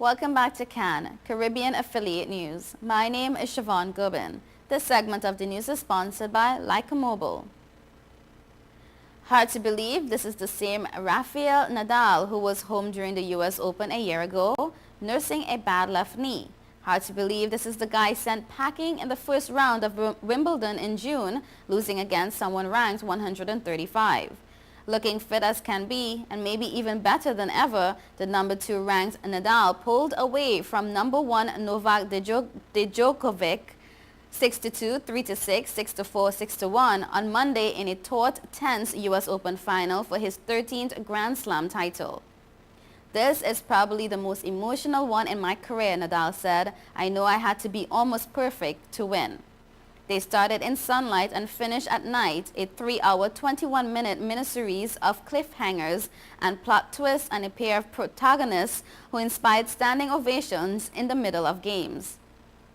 Welcome back to CAN, Caribbean Affiliate News. My name is Siobhan Gubin. This segment of the news is sponsored by Leica Mobile. Hard to believe this is the same Rafael Nadal who was home during the U.S. Open a year ago, nursing a bad left knee. Hard to believe this is the guy sent packing in the first round of Wimbledon in June, losing against someone ranked 135. Looking fit as can be, and maybe even better than ever, the number 2 ranked Nadal pulled away from number 1 Novak Djokovic 6-2, 3-6, 6-4, 6-1 on Monday in a taut, tense U.S. Open final for his 13th Grand Slam title. "This is probably the most emotional one in my career," Nadal said. "I know I had to be almost perfect to win." They started in sunlight and finished at night, a 3-hour, 21-minute miniseries of cliffhangers and plot twists and a pair of protagonists who inspired standing ovations in the middle of games.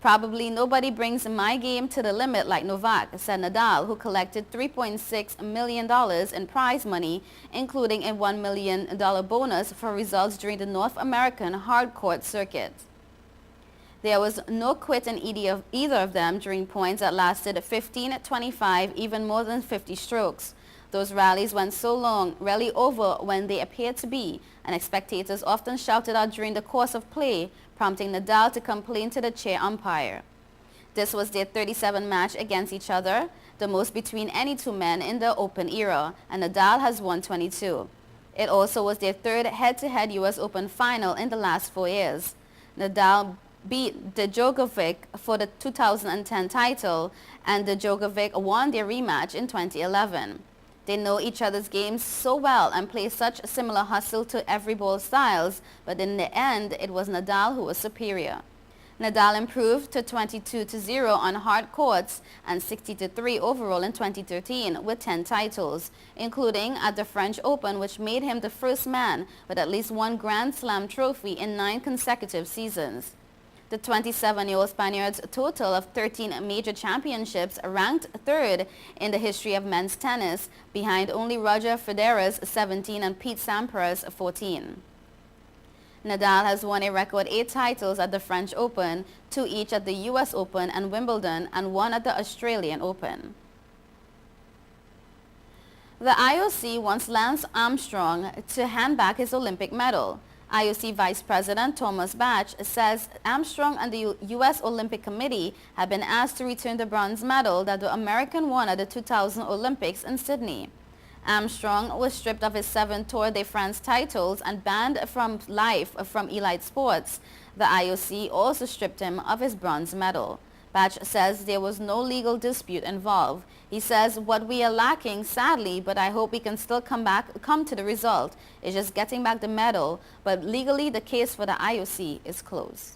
"Probably nobody brings my game to the limit like Novak," said Nadal, who collected $3.6 million in prize money, including a $1 million bonus for results during the North American hardcourt circuit. There was no quit in either of them during points that lasted 15, 25, even more than 50 strokes. Those rallies went so long, rarely over when they appeared to be, and spectators often shouted out during the course of play, prompting Nadal to complain to the chair umpire. This was their 37th match against each other, the most between any two men in the Open era, and Nadal has won 22. It also was their third head-to-head U.S. Open final in the last 4 years. Nadal beat Djokovic for the 2010 title, and Djokovic won their rematch in 2011. They know each other's games so well and play such similar hustle to every ball styles, but in the end, it was Nadal who was superior. Nadal improved to 22-0 on hard courts and 60-3 overall in 2013 with 10 titles, including at the French Open, which made him the first man with at least one Grand Slam trophy in 9 consecutive seasons. The 27-year-old Spaniard's total of 13 major championships ranked 3rd in the history of men's tennis, behind only Roger Federer's 17 and Pete Sampras' 14. Nadal has won a record 8 titles at the French Open, 2 each at the U.S. Open and Wimbledon, and 1 at the Australian Open. The IOC wants Lance Armstrong to hand back his Olympic medal. IOC Vice President Thomas Bach says Armstrong and the U.S. Olympic Committee have been asked to return the bronze medal that the American won at the 2000 Olympics in Sydney. Armstrong was stripped of his 7 Tour de France titles and banned from life from elite sports. The IOC also stripped him of his bronze medal. Bach says there was no legal dispute involved. He says, "What we are lacking, sadly, but I hope we can still come to the result, is just getting back the medal, but legally the case for the IOC is closed."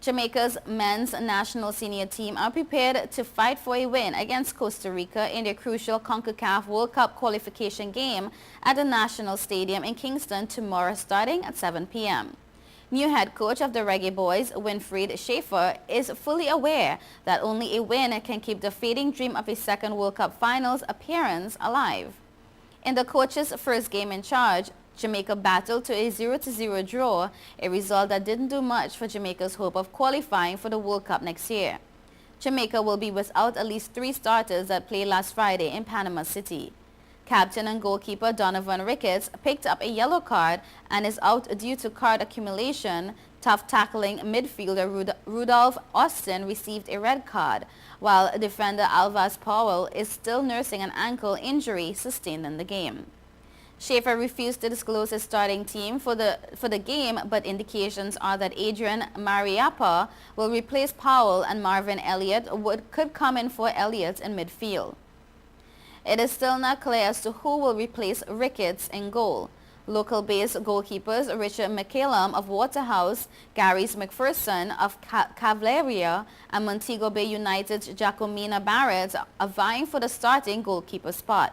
Jamaica's men's national senior team are prepared to fight for a win against Costa Rica in their crucial CONCACAF World Cup qualification game at the National Stadium in Kingston tomorrow starting at 7 p.m. New head coach of the Reggae Boyz, Winfried Schaefer, is fully aware that only a win can keep the fading dream of a second World Cup Finals appearance alive. In the coach's first game in charge, Jamaica battled to a 0-0 draw, a result that didn't do much for Jamaica's hope of qualifying for the World Cup next year. Jamaica will be without at least 3 starters that played last Friday in Panama City. Captain and goalkeeper Donovan Ricketts picked up a yellow card and is out due to card accumulation. Tough tackling midfielder Rudolph Austin received a red card, while defender Alvas Powell is still nursing an ankle injury sustained in the game. Schaefer refused to disclose his starting team for the game, but indications are that Adrian Mariappa will replace Powell and Marvin Elliott could come in for Elliott in midfield. It is still not clear as to who will replace Ricketts in goal. Local-based goalkeepers Richard McCallum of Waterhouse, Gary's McPherson of Cavaleria, and Montego Bay United's Jacomina Barrett are vying for the starting goalkeeper spot.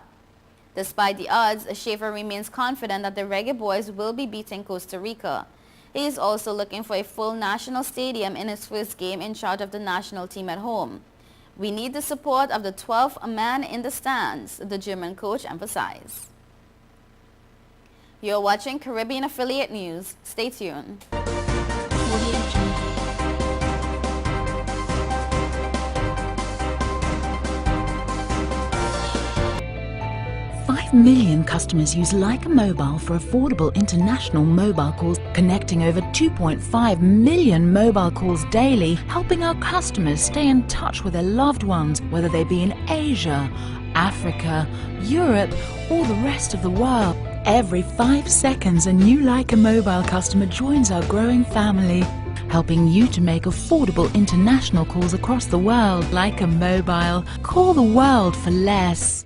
Despite the odds, Schaefer remains confident that the Reggae Boyz will be beating Costa Rica. He is also looking for a full national stadium in his first game in charge of the national team at home. "We need the support of the 12th man in the stands," the German coach emphasized. You're watching Caribbean Affiliate News. Stay tuned. 5 million customers use Leica Mobile for affordable international mobile calls, connecting over 2.5 million mobile calls daily, helping our customers stay in touch with their loved ones, whether they be in Asia, Africa, Europe, or the rest of the world. Every 5 seconds, a new Leica Mobile customer joins our growing family, helping you to make affordable international calls across the world. Leica Mobile. Call the world for less.